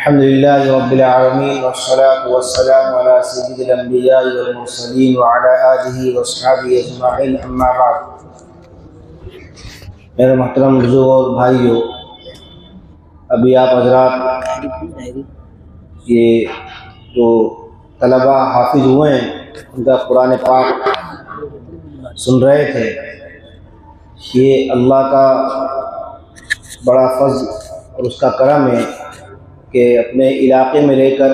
अल्हम्दुलिल्लाहि रब्बिल आलमीन वस्सलातु वस्सलामु अला सय्यिदिल अंबिया'i वल मुरसलीन व अला आलिहि व अस्हाबिहि अजमाइन, अम्मा बाद। मेरे मोहतरम बुजुर्ग और भाइयों, अभी आप हजरात ये जो तलबा हाफिज हुए हैं उनका कुरान पाक सुन रहे थे। ये अल्लाह का बड़ा फज़्ल और उसका करम है कि अपने इलाके में रहकर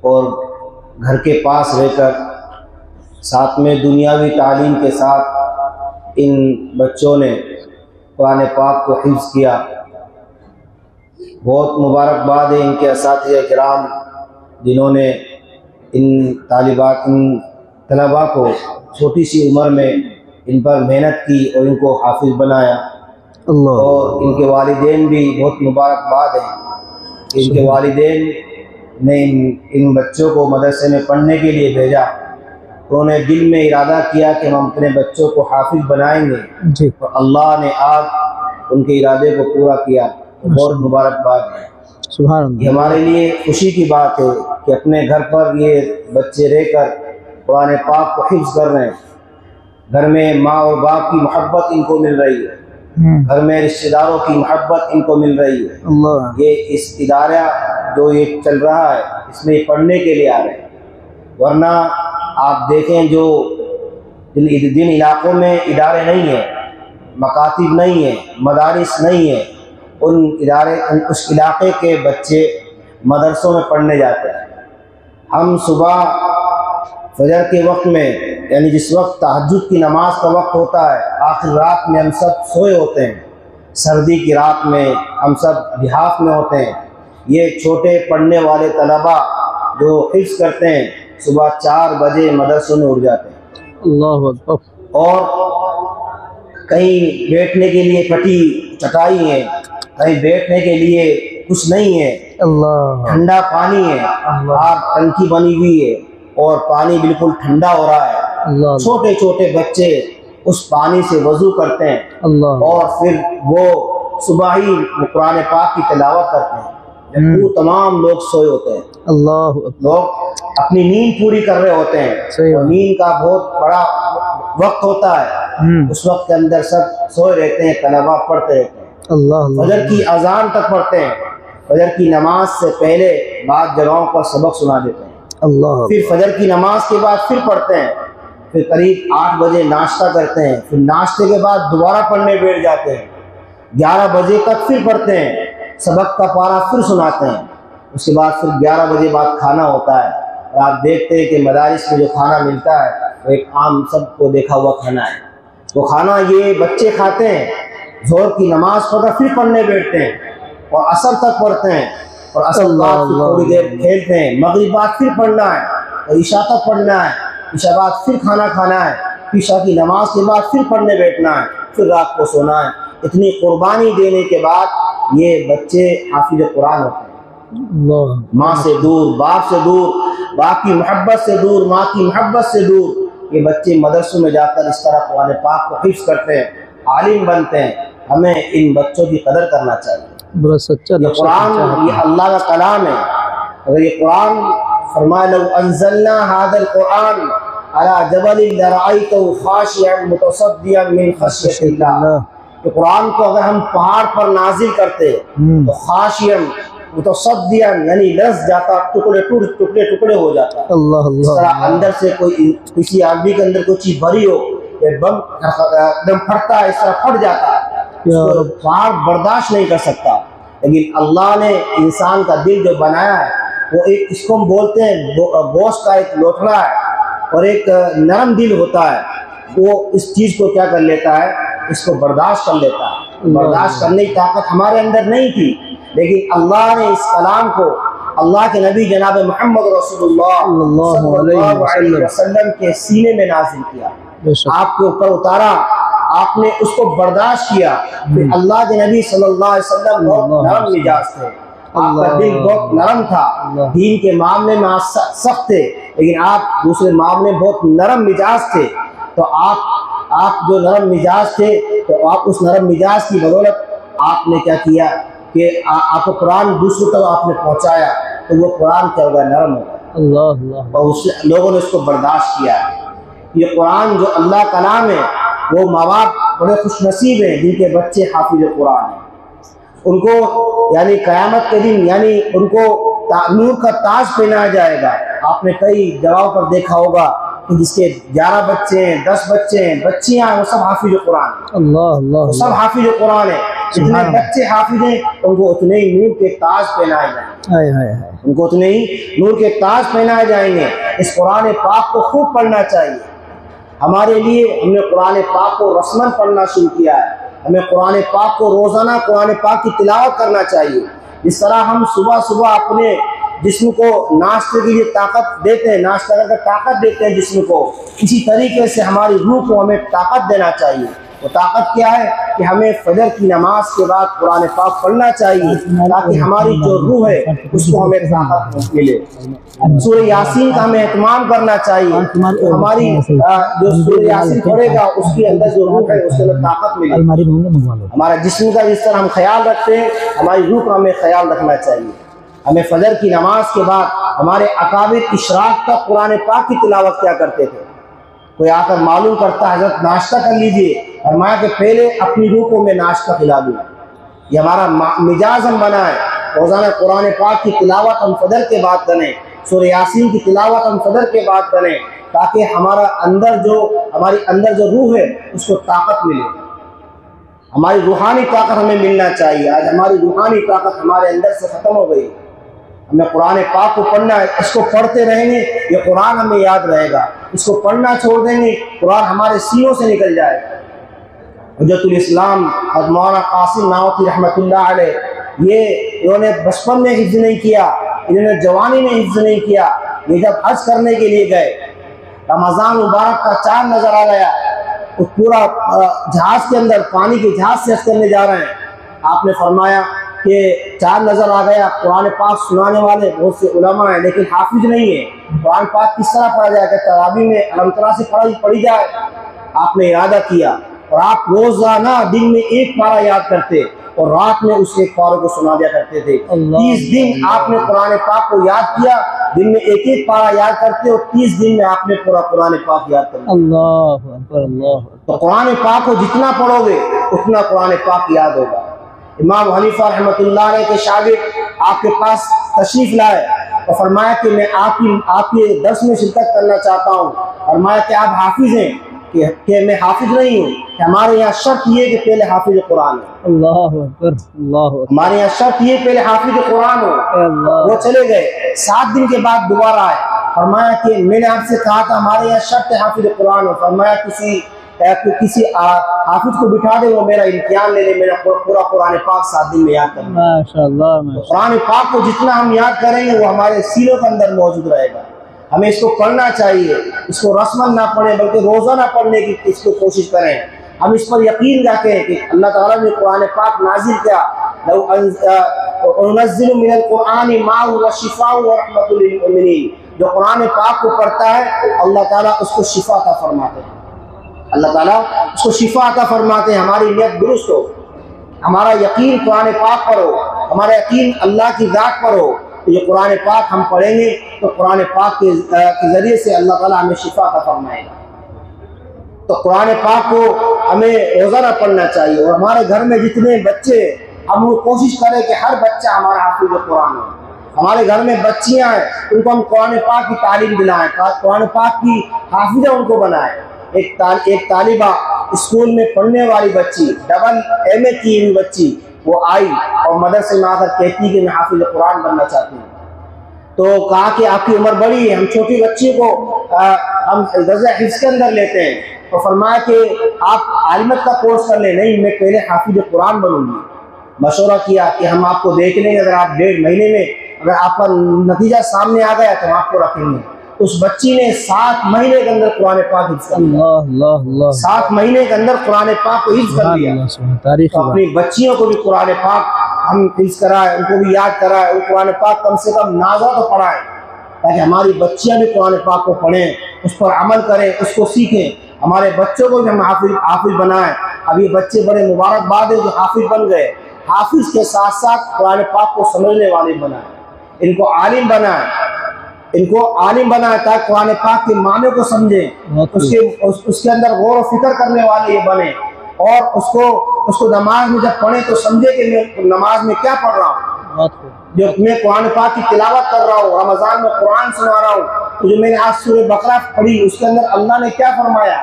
और घर के पास रहकर साथ में दुनियावी तालीम के साथ इन बच्चों ने कुरान पाक को हिफ्ज़ किया। बहुत मुबारकबाद है इनके असातिज़ा किराम जिन्होंने इन तलबा को छोटी सी उम्र में इन पर मेहनत की और इनको हाफिज़ बनाया। और इनके वालिदैन भी बहुत मुबारकबाद है। इनके वालिदैन ने इन बच्चों को मदरसे में पढ़ने के लिए भेजा। उन्होंने दिल में इरादा किया कि हम अपने बच्चों को हाफिज़ बनाएंगे और अल्लाह ने आज उनके इरादे को पूरा किया। बहुत मुबारकबाद है। ये हमारे लिए खुशी की बात है कि अपने घर पर ये बच्चे रहकर कुरान पाक को हिफ्ज़ कर रहे हैं। घर में माँ और बाप की मोहब्बत इनको मिल रही है, घर में रिश्तेदारों की मोहब्बत इनको मिल रही है। ये इस इदारा जो ये चल रहा है इसमें पढ़ने के लिए आ रहे हैं। वरना आप देखें जो जिन इलाकों में इदारे नहीं हैं, मकातिब नहीं है, मदारिस नहीं है, उस इलाके के बच्चे मदरसों में पढ़ने जाते हैं। हम सुबह फजर के वक्त में, यानी जिस वक्त तहज्जुद की नमाज का वक्त होता है, आखिर रात में हम सब सोए होते हैं, सर्दी की रात में हम सब बिहाफ में होते हैं। ये छोटे पढ़ने वाले तलबा जो हिफ्ज़ करते हैं सुबह 4 बजे मदरसों में उठ जाते हैं। अल्लाहु अकबर। और कहीं बैठने के लिए फटी चटाई है, कहीं बैठने के लिए कुछ नहीं है, ठंडा पानी है, आग टंकी बनी हुई है और पानी बिल्कुल ठंडा हो रहा है। छोटे छोटे बच्चे उस पानी से वजू करते हैं और फिर वो सुबह ही कुरान पाक की तिलावत करते हैं जब वो तमाम लोग सोए होते हैं। लोग अपनी नींद पूरी कर रहे होते हैं और नींद का बहुत बड़ा वक्त होता है। उस वक्त के अंदर सब सोए रहते हैं, तलबा पढ़ते रहते हैं। फजर की अजान तक पढ़ते हैं। फजर की नमाज से पहले बाद जगहों पर सबक सुना देते हैं। फिर फजर की नमाज के बाद फिर पढ़ते हैं। फिर करीब 8 बजे नाश्ता करते हैं। फिर नाश्ते के बाद दोबारा पढ़ने बैठ जाते हैं। 11 बजे तक फिर पढ़ते हैं, सबक का पारा फिर सुनाते हैं। उसके बाद फिर 11 बजे बाद खाना होता है और आप देखते हैं कि मदारिस में जो खाना मिलता है वो एक आम सबको देखा हुआ खाना है। वो खाना ये बच्चे खाते हैं, जोर की नमाज पढ़कर फिर पढ़ने बैठते हैं और असर तक पढ़ते हैं और असर बाद थोड़ी देर खेलते हैं। मगरिब बाद फिर पढ़ना है और इशा तक पढ़ना है। इशा बाद फिर खाना खाना है। इशा की नमाज के बाद फिर पढ़ने बैठना है, फिर रात को सोना है। इतनी कुर्बानी देने के बाद ये बच्चे हाफिज कुरान होते हैं। माँ से दूर, बाप से दूर, बाप की मोहब्बत से दूर, माँ की मोहब्बत से दूर ये बच्चे मदरसों में जाकर इस तरह कुरान पाक को हिफ्ज़ करते हैं, आलिम बनते हैं। हमें इन बच्चों की कदर करना चाहिए। ये कुरान ये अल्लाह का कलाम है। अगर ये कुरान फरमाया लौ अंज़लना हाज़ल कुरान अला जबलिन लरअयतहु खाशिअन मुतसद्दिअन मिन खश्यतिल्लाह, तो कुरान को अगर हम पहाड़ पर नाजिल करते तो खाशिअन मुतसद्दिअन यानी लरज़ जाता, टुकड़े टुकड़े हो जाता। इस तरह अंदर से कोई किसी आदमी के अंदर कोई चीज भरी हो, एकदम फटता है, इस तरह फट जाता है, पहाड़ बर्दाश्त नहीं कर सकता। लेकिन अल्लाह ने इंसान का दिल जो बनाया है वो एक, इसको हम बोलते हैं गोश्त का एक लोथड़ा है और एक नरम दिल होता है। वो इस चीज को क्या कर लेता है, इसको बर्दाश्त कर लेता है। बर्दाश्त करने की ताकत हमारे अंदर नहीं थी, लेकिन अल्लाह ने इस कलाम को अल्लाह के नबी जनाब मोहम्मद रसूलुल्लाह सल्लल्लाहु अलैहि वसल्लम के सीने में नाज़िल किया, आपके ऊपर उतारा, आपने उसको बर्दाश्त किया। फिर अल्लाह के नबी सल्लल्लाहु अलैहि वसल्लम बहुत नरम मिजाज थे, आपका दिल बहुत नरम था। दीन के मामले में आप सख्त थे, लेकिन आप दूसरे मामले में बहुत नरम मिजाज थे। तो आप जो नरम मिजाज थे, तो आप उस नरम मिजाज की बदौलत आपने क्या किया, कि आपको कुरान दूसरों तक आपने पहुँचाया तो वो कुरान क्या होगा, नरम होगा। अल्लाह। और उस लोगों ने उसको बर्दाश्त किया। ये कुरान जो अल्लाह का कलाम है, वो माँ बाप बड़े खुशनसीब हैं जिनके बच्चे हाफिज कुरान हैं। उनको यानी क़यामत के दिन यानी उनको नूर का ताज पहनाया जाएगा। आपने कई जगहों पर देखा होगा कि जिसके 11 बच्चे हैं, 10 बच्चे हैं, बच्चियां हैं, वो सब हाफिज कुरान हैं। अल्लाह अल्लाह, सब हाफिज कुरान है। जितने बच्चे हाफिज हैं उनको उतने ही नूर के ताज पहनाए जाएंगे। उनको उतने ही नूर के ताज पहनाए जाएंगे। इस कुरान पाक को खूब पढ़ना चाहिए। हमारे लिए हमने कुरान पाक को रस्मन पढ़ना शुरू किया है। हमें कुरान पाक को रोज़ाना कुरान पाक की तिलावत करना चाहिए। इस तरह हम सुबह सुबह अपने जिस्म को नाश्ते के लिए ताकत देते हैं, नाश्ता करके ताकत देते हैं जिस्म को, इसी तरीके से हमारी रूह को हमें ताकत देना चाहिए। वो ताकत क्या है कि हमें फजर की नमाज के बाद कुरान पाक पढ़ना चाहिए ताकि हमारी जो रूह है उसको हमें ताकत मिले। सूरह यासीन का हमें एहतमाम करना चाहिए। तो हमारी जो सूरह यासीन पढ़ेगा उसके अंदर जो रूह है उसके अंदर ताकत मिले। हमारा जिस्म का जिस तरह हम ख्याल रखते हैं, हमारी रूह का हमें ख्याल रखना चाहिए। हमें फजर की नमाज के बाद हमारे अकाबिर इशराक तक कुरान पाक की तिलावत क्या करते थे। कोई आकर मालूम करता है हज़रत नाश्ता कर लीजिए, फरमाया कि पहले अपनी रूह को मैं नाश्ता खिला दूँ। ये हमारा मिजाज हम बनाए। रोज़ाना कुरान पाक की तिलावत हम फजर के बाद करें, सूरह यासीन की तिलावत हम फजर के बाद करें, ताकि हमारी अंदर जो रूह है उसको ताकत मिले। हमारी रूहानी ताकत हमें मिलना चाहिए। आज हमारी रूहानी ताकत हमारे अंदर से ख़त्म हो गई। हमें कुरान पाक को पढ़ना है। इसको पढ़ते रहेंगे ये कुरान हमें याद रहेगा। इसको पढ़ना छोड़ देंगे कुरान हमारे सीनों से निकल जाएगा। हुज्जतुल इस्लाम मौलाना कासिम नानवी रहमतुल्लाह अलैह, ये इन्होंने बचपन में हिफ्ज़ नहीं किया, इन्होंने जवानी में हिफ्ज़ नहीं किया। ये जब हज करने के लिए गए, रमज़ान मुबारक का चाँद नज़र आ गया, उस पूरा जहाज़ के अंदर पानी के जहाज़ से हज करने जा रहे हैं। आपने फरमाया कि चाँद नज़र आ गया। कुरान पाक सुनाने वाले बहुत से उलमा हैं लेकिन हाफिज नहीं है। कुरान पाक किस तरह पढ़ा जाएगा, तरावी में अलमतरा से पढ़ी जाए। आपने इरादा किया और आप रोज़ाना दिन में एक पारा याद करते और रात में उस एक पारे को सुना दिया करते थे। 30 दिन आपने कुरान पाक को याद किया, दिन में एक एक पारा याद करते और 30 दिन में आपने पूरा कुरान पाक याद कर लिया। तो कुरान पाक को जितना पढ़ोगे उतना कुरान पाक याद होगा। इमाम हनीफा रहमतुल्लाह अलैह के शागिर्द आपके पास तशरीफ लाए और फरमाया कि मैं आपके दर्स में शिरकत करना चाहता हूँ। फरमाया कि आप हाफिज हैं कि मैं हाफिज नहीं हूँ। कि हमारे यहाँ शर्त ये कि पहले हाफिज कुरान हो। अल्लाह अकबर, अल्लाह। हमारे यहाँ शर्त ये पहले हाफिज कुरान हो। वो चले गए, 7 दिन के बाद दोबारा आए। फरमाया कि मैंने आपसे कहा था हमारे यहाँ शर्त हाफिज कुरान हो। फरमाया किसी हाफिज को बिठा दे, वो मेरा इम्तिहान ले ले, मेरा पूरा कुरान पाक 7 दिन में याद कर। माशाअल्लाह। कुरान पाक को जितना हम याद करेंगे वो हमारे सीलों के अंदर मौजूद रहेगा। हमें इसको पढ़ना चाहिए। इसको रस्मन ना पढ़ें बल्कि रोज़ाना पढ़ने की इसको कोशिश करें। हम इस पर यकीन रखें कि अल्लाह ताला ने कुरान पाक नाजिल किया, जो कुरान पाक को पढ़ता है अल्लाह ताला उसको शिफा अता फरमाते हैं। अल्लाह ताला उसको शिफा अता फरमाते हैं। हमारी नियत दुरुस्त हो, हमारा यकीन कुरान पाक पर हो, हमारा यकीन अल्लाह की ज़ात पर हो। तो ये कुरान पाक हम पढ़ेंगे तो कुरान पाक के ज़रिए से अल्लाह ताला हमें शिफा अता फरमाएगा। तो कुरान पाक को हमें रोज़ाना पढ़ना चाहिए। और हमारे घर में जितने बच्चे, हम वो कोशिश करें कि हर बच्चा हमारा हाफिज़ कुरान हो। हमारे घर में बच्चियाँ हैं उनको हम कुरान पाक की तालीम दिलाएं, कुरान पाक की हाफिज़ा उनको बनाएं। एक तालिबा स्कूल में पढ़ने वाली बच्ची, डबल MA की हुई बच्ची, वो आई और मदरसे में आकर कहती कि मैं हाफिज़ कुरान बनना चाहती हूँ। तो कहा कि आपकी उम्र बड़ी है, हम छोटी बच्ची को हम दर्जा हिफ्ज़ के अंदर लेते हैं। तो फरमाया कि आप आलिमत का कोर्स कर ले। नहीं, मैं पहले हाफिज़ कुरान बनूंगी। मशवरा किया कि हम आपको देख लेंगे, अगर आप 1.5 महीने में अगर आपका नतीजा सामने आ गया तो हम आपको रखेंगे। उस बच्ची ने 7 महीने के अंदर कुरान पाक हिफ्ज़ कर लिया। 7 महीने के अंदर कुरान पाक को हिफ्ज़ कर लिया। तो अपनी बच्चियों को भी कुरान पाक हम हिफ्ज़ कराएं, उनको भी याद कराएं, उनको कुरान पाक कम से कम नाज़ा तो पढ़ाएं, ताकि हमारी बच्चियां भी कुरान पाक को पढ़ें, उस पर अमल करें, उसको सीखें। हमारे बच्चों को भी हम हाफिज़ बनाएं। अब ये बच्चे बड़े मुबारकबाद है जो हाफिज़ बन गए। हाफिज के साथ साथ कुरान पाक को समझने वाले बनाए, इनको आलिम बनाए, इनको आलिम बनाए ताकि कुरान पाक के माने को समझें, उसके अंदर गौर व फिक्र करने वाले ये बने और उसको नमाज में जब पढ़े तो समझे कि मैं नमाज में क्या पढ़ रहा हूँ। जो मैं कुरान पाक की तिलावत कर रहा हूँ, रमज़ान में कुरान सुना रहा हूँ, तो जो मैंने आज सूरह बकरा पढ़ी उसके अंदर अल्लाह ने क्या फरमाया,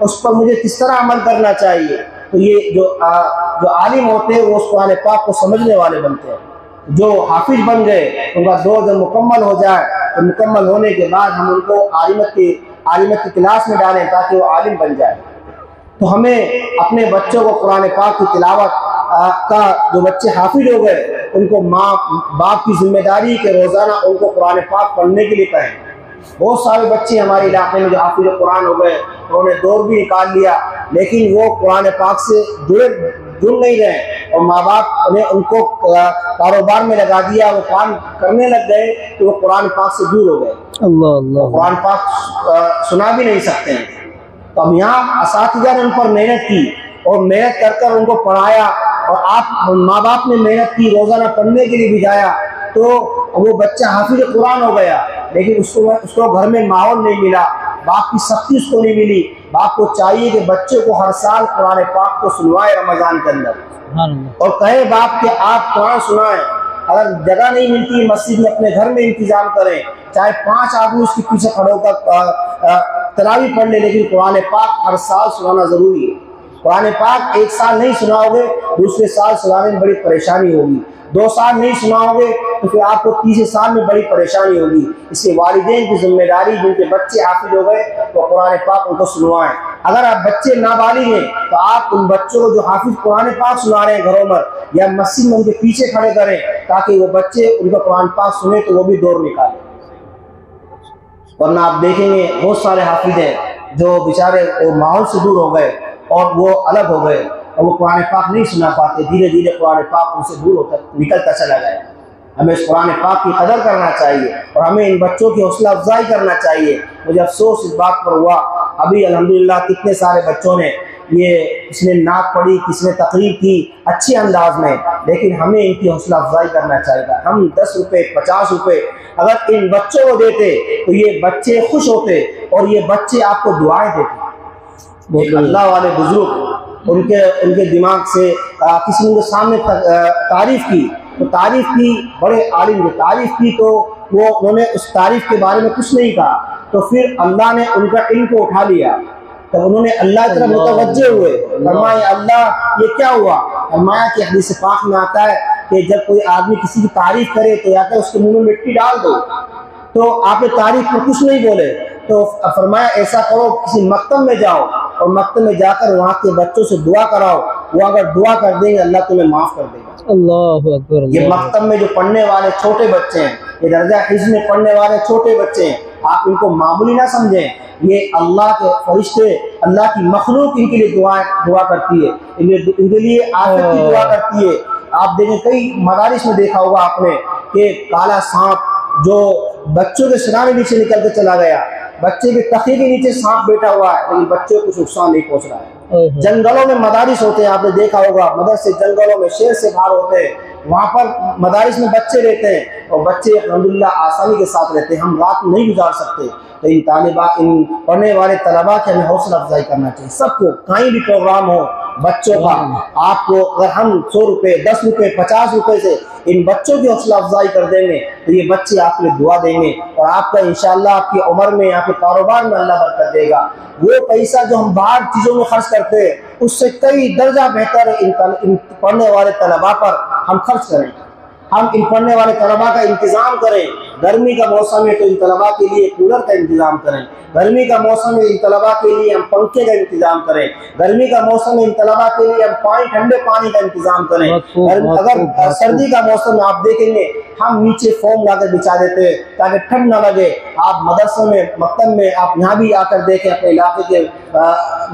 उस पर मुझे किस तरह अमल करना चाहिए। तो ये जो आलिम होते हैं वो उस कुरान पाक को समझने वाले बनते हैं। जो हाफिज बन गए उनका दौर जब मुकम्मल हो जाए तो मुकम्मल होने के बाद हम उनको आलिमत की क्लास में डालें ताकि वो आलिम बन जाए। तो हमें अपने बच्चों को कुरान पाक की तिलावत का, जो बच्चे हाफिज हो गए उनको माँ बाप की जिम्मेदारी के रोज़ाना उनको कुरान पाक पढ़ने के लिए कहें। बहुत सारे बच्चे हमारे इलाके में जो हाफिज कुरान हो गए उन्होंने दौर भी निकाल लिया, लेकिन वो कुरान पाक से जुड़ नहीं रहे और माँ बाप ने उनको कारोबार में लगा दिया, वो काम करने लग गए तो वो कुरान पाक से दूर हो गए। अल्लाह अल्लाह, कुरान पाक सुना भी नहीं सकते हैं। तो हम यहाँ असातिज़ा ने उन पर मेहनत की और मेहनत कर उनको पढ़ाया और आप माँ बाप ने मेहनत की, रोज़ाना पढ़ने के लिए भिजाया, तो वो बच्चा हाफिज कुरान हो गया, लेकिन उसको घर में माहौल नहीं मिला, बाप की सख्ती उसको नहीं मिली। बाप को चाहिए कि बच्चे को हर साल कुरान पाक को सुनवाए रमज़ान के अंदर और कहे बाप कि आप कुरान सुनाएं। अगर जगह नहीं मिलती मस्जिद में, अपने घर में इंतजाम करें, चाहे 5 आदमी उसके पीछे खड़े होकर तरावी पढ़ ले, लेकिन कुरान पाक हर साल सुनाना जरूरी है। कुरान पाक एक साल नहीं सुनाओगे दूसरे साल सुनाने में बड़ी परेशानी होगी, 2 साल नहीं सुनाओगे तो फिर आपको तीसरे साल में बड़ी परेशानी होगी। इसलिए वालिदैन की जिम्मेदारी, जिनके बच्चे हाफिज हो गए तो कुरान पाक उनको सुनवाएं। अगर आप बच्चे नाबालिग हैं तो आप उन बच्चों को जो हाफिज कुरान पाक सुना रहे हैं घरों में या मस्जिद में उनके पीछे खड़े करें ताकि वो बच्चे उनका कुरान पाक सुने तो वो भी दौर निकालें। वरना आप देखेंगे बहुत सारे हाफिज हैं जो बेचारे वो माहौल से दूर हो गए और वो अलग हो गए और वो कुरान पाक नहीं सुना पाते, धीरे धीरे कुरान पाक उनसे दूर होता निकलता चला गया। हमें इस कुरान पाक की कदर करना चाहिए और हमें इन बच्चों की हौसला अफजाई करना चाहिए। मुझे अफसोस इस बात पर हुआ, अभी अल्हम्दुलिल्लाह कितने सारे बच्चों ने किसने नात पढ़ी, किसने तकरीर की अच्छे अंदाज में, लेकिन हमें इनकी हौसला अफजाई करना चाहिए। हम 10 रुपये 50 रुपये अगर इन बच्चों को देते तो ये बच्चे खुश होते और ये बच्चे आपको दुआएं देते। अल्लाह वाले बुजुर्ग उनके दिमाग से किसी ने उनके सामने तारीफ की तो तारीफ की, बड़े आलिम ने तारीफ की तो उन्होंने उस तारीफ के बारे में कुछ नहीं कहा, तो फिर अल्लाह ने उनका इल्म को उठा लिया। तब उन्होंने अल्लाह की तरफ मुतवज्जे हुए, फरमाया अल्लाह ये क्या हुआ। फरमाया कि हदीस पाक में आता है कि जब कोई आदमी किसी की तारीफ करे तो या तो उसके मुंह में मिट्टी डाल दो। तो आपने तारीफ पर कुछ नहीं बोले तो फरमाया ऐसा करो, किसी मकतब में जाओ और मकतब में जाकर वहाँ के बच्चों से दुआ कराओ, वो अगर दुआ कर देंगे अल्लाह तुम्हें माफ कर देगा। अल्लाह अकबर। ये मकतब में जो पढ़ने वाले छोटे बच्चे हैं, ये दर्जा हिफ्ज़ में पढ़ने वाले छोटे बच्चे हैं, आप इनको मामूली ना समझें, ये अल्लाह के फरिश्ते, अल्लाह की मखलूक इनके लिए दुआ करती है, इनके लिए आखिरत की दुआ करती है। आप देखें कई मदारिस में देखा होगा आपने कि काला सांप जो बच्चों के सिराने नीचे निकल के चला गया, बच्चे के तखे के नीचे सांप बैठा हुआ है लेकिन बच्चों को कुछ नुकसान नहीं पहुंच रहा है। जंगलों में मदारिस होते हैं, आपने देखा होगा, मदरसे जंगलों में शेर से बाहर होते हैं, वहाँ पर मदारिस में बच्चे रहते हैं और बच्चे अल्हम्दुलिल्लाह आसानी के साथ रहते हैं। हम रात नहीं गुजार सकते, तो इन पढ़ने वाले तलबा की हमें हौसला अफजाई करना चाहिए। सबको कहीं भी प्रोग्राम हो बच्चों का, आपको अगर हम 100 रुपये 10 रुपये 50 रुपये से इन बच्चों की हौसला अफजाई कर देंगे तो ये बच्चे आपके लिए दुआ देंगे और आपका इंशाअल्लाह आपकी उम्र में, आपके कारोबार में अल्लाह बरकत देगा। वो पैसा जो हम बाहर चीज़ों में खर्च करते हैं उससे कई दर्जा बेहतर इन पढ़ने वाले तलबा पर हम खर्च करें। हम इन पढ़ने वाले तलबा का इंतज़ाम करें। गर्मी का मौसम है तो इन तलबा के लिए कूलर का इंतज़ाम करें, गर्मी का मौसम है इन तलबा के लिए हम पंखे का इंतज़ाम करें, गर्मी का मौसम है इन तलबा के लिए हम ठंडे पानी का इंतज़ाम करें। अगर सर्दी का मौसम में आप देखेंगे हम नीचे फोम लाकर बिछा देते हैं ताकि ठंड ना लगे। आप मदरसों में, मकतब में, आप यहाँ भी आकर देखें अपने इलाके के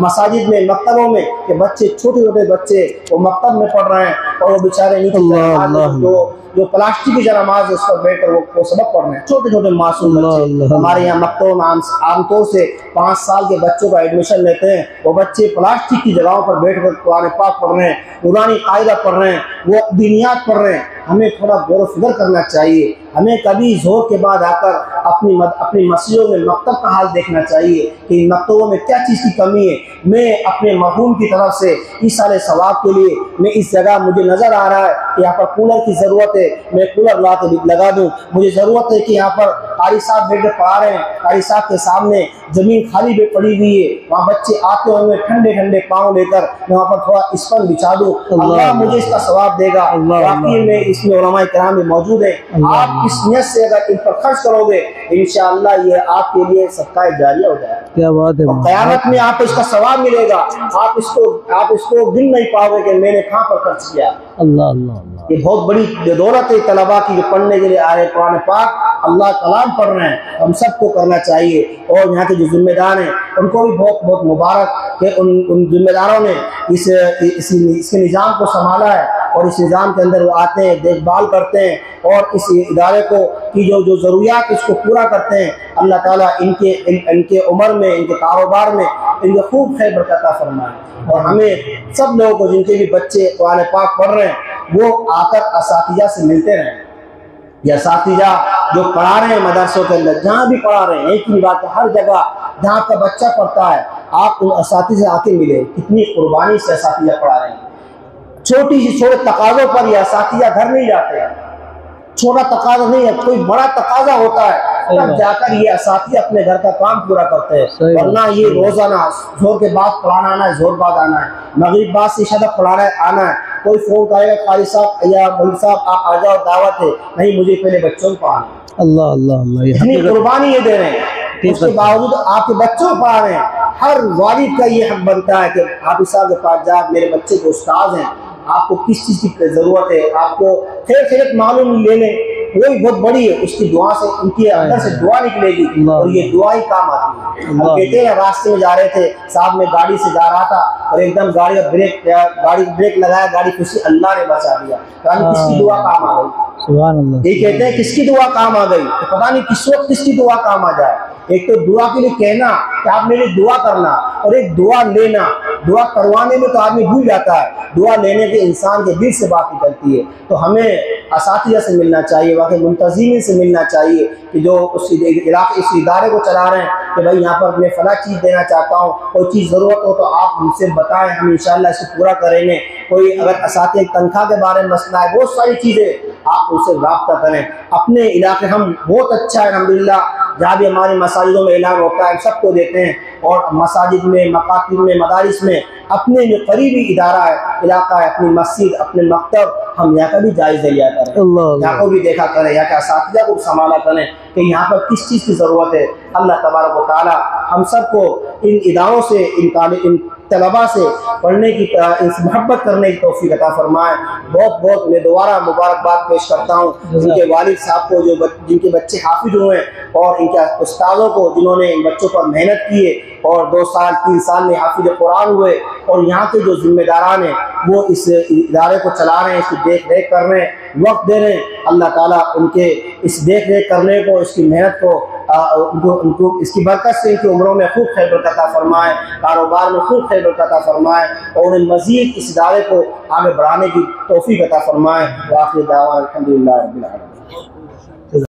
मसाजिद में, मकतबों में कि बच्चे, छोटे छोटे बच्चे वो मकतब में पढ़ रहे हैं और वो बेचारे नीचे जो प्लास्टिक की नमाज है उस पर बैठकर वो सबक पढ़ रहे हैं, छोटे छोटे मासूम बच्चे। हमारे यहाँ मकतब में आमतौर से 5 साल के बच्चों का एडमिशन लेते हैं। वो बच्चे प्लास्टिक की जगहों पर बैठ कर कुरान पाक पढ़ रहे हैं, नूरानी कायदा पढ़ रहे हैं, वो दुनियात पढ़ रहे हैं। हमें थोड़ा गौर फिक्र करना चाहिए। हमें कभी जोर के बाद आकर अपनी मस्जिदों में मकतब का हाल देखना चाहिए कि मकतबों में क्या चीज़ की कमी है। मैं अपने मरहूम की तरफ से इस साल सवाब के लिए मैं इस जगह मुझे नज़र आ रहा है कि यहाँ पर कूलर की ज़रूरत है, मैं कूलर ला के लगा दूँ। मुझे ज़रूरत है कि यहाँ पर कारी साहब बैठ कर पढ़ा रहे हैं, कारी साहब के सामने ज़मीन खाली भी पड़ी हुई है, वहाँ बच्चे आते हुए ठंडे ठंडे पाँव लेकर वहाँ पर थोड़ा स्पंज बिछा दूँ। अल्लाह मुझे इसका सवाब देगा। वाकई में इसमें उलमाए किराम भी मौजूद है। आप इस नियत से अगर इन पर खर्च करोगे इंशाअल्लाह ये आपके लिए सदका जारिया हो जाएगा। क्या बात है। क़यामत में आपको इसका सवाब मिलेगा। आप इसको गिन नहीं पाओगे कि मैंने कहाँ पर खर्च किया। अल्लाह अल्लाह अल्लाह। ये बहुत बड़ी दौलत है तलबा की, जो पढ़ने के लिए आए कुरान पाक अल्लाह कलाम पढ़ रहे हैं। हम सबको करना चाहिए। और यहाँ के जो जिम्मेदार हैं उनको भी बहुत बहुत मुबारक कि उन जिम्मेदारों ने इसके निज़ाम को संभाला है और इस निज़ाम के अंदर वो आते हैं, देखभाल करते हैं और इस इदारे को की जो ज़रूरियात इसको पूरा करते हैं। अल्लाह ताला इनके उम्र में, इनके कारोबार में इनके खूब खैर बरकत अता फरमाए। और हमें सब लोगों को जिनके भी बच्चे कुरान पाक पढ़ रहे हैं वो आकर असातिज़ा से मिलते रहें। या असातिज़ा जो पढ़ा रहे हैं मदरसों के अंदर, जहाँ भी पढ़ा रहे हैं, एक ही बात है, हर जगह जहाँ आपका बच्चा पढ़ता है आप उन असातिज़ा आके मिले। कितनी कुर्बानी से असातिज़ा पढ़ा रहे हैं। छोटे तकाज़ों पर यह असातिज़ा घर नहीं जाते हैं। छोटा तकाज़ा नहीं है, कोई बड़ा तकाज़ा होता है तब जाकर ये असातिज़ा अपने घर का काम पूरा करते हैं। वरना ये रोजाना जोर के बाद पढ़ाना आना है, जोर बाद आना है, मगरिब बाद से इशा तक पढ़ाना आना है। कोई फोन करेगा कारी साहब या मलिक साहब आप आ जाओ, दावत है, नहीं मुझे पहले बच्चों को पढ़ाना। अल्लाह अल्लाह अल्लाह, इतनी कुर्बानी ये दे रहे हैं, उसके बावजूद आपके बच्चों को पढ़ा रहे हैं। हर वालिद का ये हक बनता है कि हाफिज़ साहब के पास जाओ, मेरे बच्चे को उस्ताद हैं, आपको किस चीज़ की ज़रूरत है, आपको खैरियत मालूम ले लें, वो भी बहुत बड़ी है। उसकी दुआ से उनके अंदर से दुआ निकलेगी और ये दुआ ही काम आती है। हम कहते हैं रास्ते में जा रहे थे, साहब में गाड़ी से जा रहा था और एकदम गाड़ी ब्रेक लगाया, गाड़ी किसी अल्लाह ने बचा दिया। किसकी दुआ काम आ गई? सुभान अल्लाह। ये कहते हैं किसकी दुआ काम आ गई, तो पता नहीं किस वक्त किसकी दुआ काम आ जाए। एक तो दुआ के लिए कहना कि आप मेरे दुआ करना, और एक दुआ लेना। दुआ करवाने में तो आदमी भूल जाता है, दुआ लेने के इंसान के दिल से बात निकलती है। तो हमें असातिज़ा से मिलना चाहिए, वाकई मुंतज़िमीन से मिलना चाहिए कि जो इस इदारे को चला रहे हैं कि भाई यहाँ पर मैं फला चीज़ देना चाहता हूँ, कोई चीज़ ज़रूरत हो तो आप हमसे बताएं, हम इंशाअल्लाह इसको पूरा करेंगे। कोई अगर असातिज़ा तनख्वाह के बारे में मसला है, बहुत सारी चीज़ें आप उनसे रब्ता करें। अपने इलाके हम बहुत अच्छा है अल्हम्दुलिल्लाह, जहाँ भी हमारे मसाजिदों में ऐलान होता है सबको देते हैं। और मसाजिद में, मकातिब में, मदारिस में अपने जो करीबी इदारा है, इलाका है, अपनी मस्जिद, अपने मकतब, हम यहाँ का भी जायज़ा लिया करें, यहाँ को भी देखा करें, यहाँ के असातिज़ा को संभाला करें कि यहाँ पर किस चीज़ की ज़रूरत है। अल्लाह तबारक व तआला हम सबको इन इदारों से, इन तलबा से पढ़ने की, मोहब्बत करने की तौफीक अता फरमाए। बहुत बहुत मैं दोबारा मुबारकबाद पेश करता हूँ जिनके वालिद साहब को, जिनके बच्चे हाफिज हुए और इनके उस्तादों को जिन्होंने इन बच्चों पर मेहनत की है और 2 साल 3 साल में हाफिज कुरान हुए। और यहाँ के जो जिम्मेदारान हैं वो इस इदारे को चला रहे हैं, इसकी देख रेख कर रहे हैं, वक्त दे रहे हैं। अल्लाह ताला उनके इस देख रेख करने को, इसकी मेहनत को, उनको इसकी बरकत से इनकी उम्रों में खूब खैर बरकत अता फरमाए, कारोबार में खूब खैर बरकत अता फरमाए और उन्हें मज़ीद इस इदारे को आगे बढ़ाने की तौफीक अता फरमाए। वाखिर दावा अल्हम्दुलिल्लाह रब्बिल आलमीन।